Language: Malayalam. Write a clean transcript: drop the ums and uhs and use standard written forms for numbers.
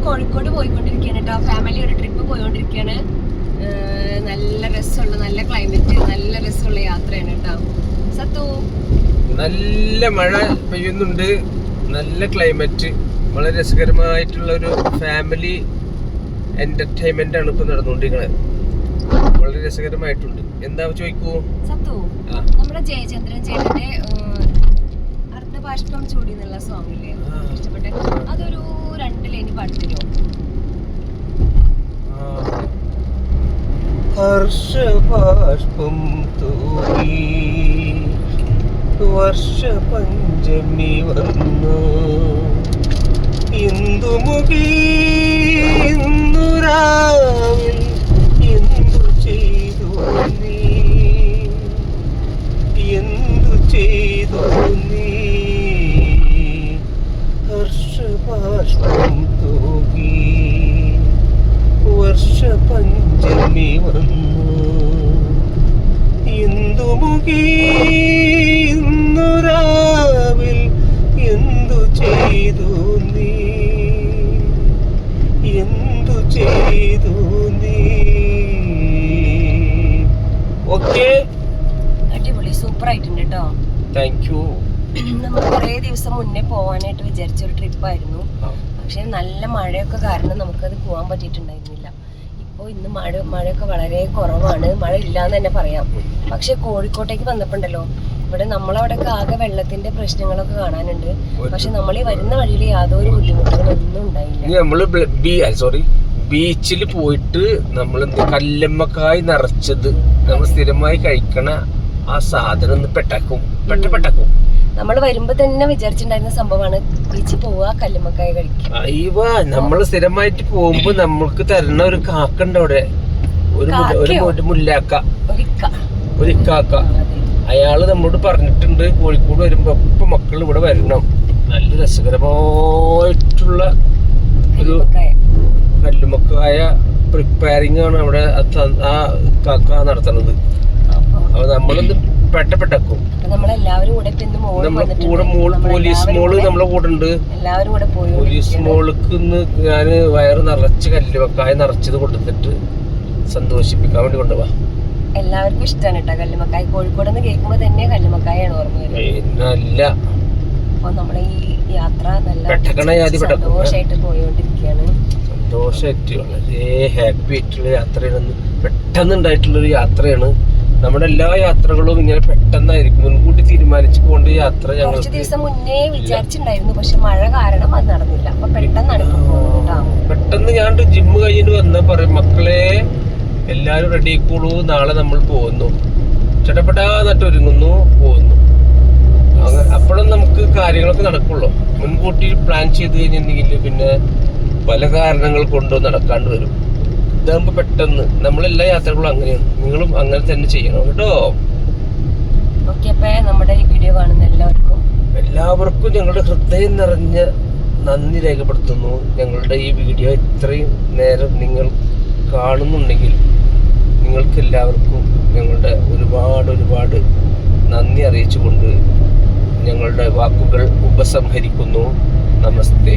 കോഴിക്കോട് പോയിക്കൊണ്ടിരിക്കുകയാണ് കേട്ടോ. ഫാമിലി ഒരു ട്രിപ്പ് പോയിക്കൊണ്ടിരിക്കുകയാണ്. നല്ല രസമുള്ള, നല്ല ക്ലൈമറ്റ്, നല്ല രസമുള്ള യാത്രയാണ് കേട്ടോ. സത്തു നല്ല മഴ പെയ്യുന്നുണ്ട്, നല്ല ക്ലൈമറ്റ്, വളരെ രസകരമായിട്ടുള്ള ഒരു ഫാമിലി എന്റർടൈൻമെന്റ് ആണ് ഇപ്പൊ നടന്നുകൊണ്ടിരിക്കുന്നത്. വളരെ രസകരമായിട്ടുണ്ട്. എന്താ ചോദിക്കൂ സത്തു? നമ്മുടെ ജയചന്ദ്രൻ ചേട്ടന്റെ അർദ്ധബാഷ്പം ചൂടി എന്നുള്ള സോങ്ങില്ലേ ഇഷ്ടപ്പെട്ടെ? അതൊരു 2 ലൈൻ പാടിത്തരുമോ? ഹർഷബാഷ്പം തൂകി വർഷപഞ്ചമി വന്നു ഇന്ദുമുഖി ഇന്ദുരാവിൽ എന്തു ചെയ്തു നീ, എന്തു ചെയ്തു നീ, ഹർഷബാഷ്പം തൂകി വർഷപഞ്ചമി വന്നു ഇന്ദുമുഖി ഇന്ദുരാവിൽ എന്തു ചെയ്തു നീ, എന്തു ചെയ്തു നീ. ഓക്കെ, അടിപൊളി, സൂപ്പർ ആയിട്ടുണ്ട് കേട്ടോ. Thank you. നമ്മൾ കുറേ ദിവസം മുന്നേ പോവാനായിട്ട് വിചാരിച്ചൊരു ട്രിപ്പായിരുന്നു. പക്ഷെ നല്ല മഴയൊക്കെ കാരണം നമുക്കത് പോകാൻ പറ്റിയിട്ടുണ്ടായിരുന്നില്ല. ഇപ്പോൾ ഇന്ന് മഴയൊക്കെ വളരെ കുറവാണ്, മഴ ഇല്ലാന്ന് തന്നെ പറയാം. പക്ഷെ കോഴിക്കോട്ടേക്ക് വന്നപ്പോണ്ടല്ലോ, ഇവിടെ നമ്മളവിടെയൊക്കെ ആകെ വെള്ളത്തിന്റെ പ്രശ്നങ്ങളൊക്കെ കാണാനുണ്ട്. പക്ഷെ നമ്മൾ ഈ വരുന്ന വഴിയിൽ യാതൊരു ബുദ്ധിമുട്ടുകളൊന്നും ഉണ്ടായില്ല. നമ്മള് ബീച്ചിൽ പോയിട്ട് നമ്മൾ കല്ലുമ്മക്കായ് നിറച്ചത് നമ്മൾ സ്ഥിരമായി കഴിക്കണ ആ സാധനം ഒന്ന് പെട്ടാക്കും. നമ്മൾ വരുമ്പോ തന്നെ വിചാരിച്ചിട്ടുണ്ടായിരുന്ന സംഭവമാണ് ബീച്ചിൽ പോവുക, കല്ലുമ്മക്കായ കഴിക്കുക. നമ്മള് സ്ഥിരമായിട്ട് പോകുമ്പോ നമ്മൾക്ക് തരുന്ന ഒരു കാക്കണ്ട് അവിടെ, ഒരു മുല്ലാക്ക, ഒരു ഇക്കാക്ക. അയാള് നമ്മോട് പറഞ്ഞിട്ടുണ്ട് കോഴിക്കോട് വരുമ്പോ ഇപ്പൊ മക്കൾ ഇവിടെ വരണം. നല്ല രസകരമായിട്ടുള്ള ഒരു കല്ലുമ്മക്കായ പ്രിപ്പയറിംഗ് ആണ് അവിടെ ആ കാക്ക നടത്തുന്നത്. അപ്പൊ നമ്മളൊന്ന് പെട്ടക്കും. പോലീസ് മോള് നമ്മളെ കൂടെ ഉണ്ട്. പോലീസ് മോൾക്ക് ഞാന് വയറ് നിറച്ച് കല്ലുമക്കായ നിറച്ചത് കൊടുത്തിട്ട് സന്തോഷിപ്പിക്കാൻ വേണ്ടി കൊണ്ടുപോവാ. എല്ലാവർക്കും ഇഷ്ടമാണ് കേട്ടോ കല്ലുമക്കായ. കോഴിക്കോട് കേൾക്കുമ്പോ തന്നെ കല്ലുമക്കായാണ് ഓർമ്മ വരുന്നത്. നല്ല അപ്പൊ നമ്മളെ ഈ യാത്ര നല്ല സന്തോഷമായിട്ട് പോയോണ്ടിരിക്കുകയാണ്. സന്തോഷമായിട്ട് വളരെ ഹാപ്പി ആയിട്ടുള്ള യാത്രയാണ്. പെട്ടെന്ന് ഉണ്ടായിട്ടുള്ളൊരു യാത്രയാണ്. നമ്മുടെ എല്ലാ യാത്രകളും ഇങ്ങനെ പെട്ടെന്നായിരിക്കും, മുൻകൂട്ടി തീരുമാനിച്ചു പോകേണ്ട യാത്ര. ഞങ്ങൾ കുറച്ച് ദിവസം മുന്നേ വിചാരിച്ചിട്ടുണ്ടായിരുന്നു, പക്ഷെ മഴ കാരണം അത് നടന്നില്ല. അപ്പൊ പെട്ടെന്ന് ഞാൻ ജിമ്മ് കഴിഞ്ഞിട്ട് വന്ന പറയും, മക്കളെ എല്ലാരും റെഡി ആയിക്കോളൂ, നാളെ നമ്മൾ പോകുന്നു. ചട്ടപ്പെട്ടാന്നിട്ട് ഒരുങ്ങുന്നു, പോകുന്നു. അപ്പോഴും നമുക്ക് കാര്യങ്ങളൊക്കെ നടക്കുള്ളൂ. മുൻകൂട്ടി പ്ലാൻ ചെയ്ത് കഴിഞ്ഞിട്ടുണ്ടെങ്കിൽ പിന്നെ പല കാരണങ്ങൾ കൊണ്ടോ നടക്കാണ്ട് വരും. ഇതാകുമ്പോ പെട്ടെന്ന് നമ്മളെല്ലാ യാത്രകളും അങ്ങനെയാണ്. നിങ്ങളും അങ്ങനെ തന്നെ ചെയ്യണം കേട്ടോ. നമ്മുടെ ഈ വീഡിയോ കാണുന്ന എല്ലാവർക്കും ഞങ്ങളുടെ ഹൃദയം നിറഞ്ഞ നന്ദി രേഖപ്പെടുത്തുന്നു. ഞങ്ങളുടെ ഈ വീഡിയോ ഇത്രയും നേരം നിങ്ങൾ കാണുന്നുണ്ടെങ്കിൽ നിങ്ങൾക്ക് എല്ലാവർക്കും ഞങ്ങളുടെ ഒരുപാട് നന്ദി അറിയിച്ചുകൊണ്ട് ഞങ്ങളുടെ വാക്കുകൾ ഉപസംഹരിക്കുന്നു. നമസ്തേ.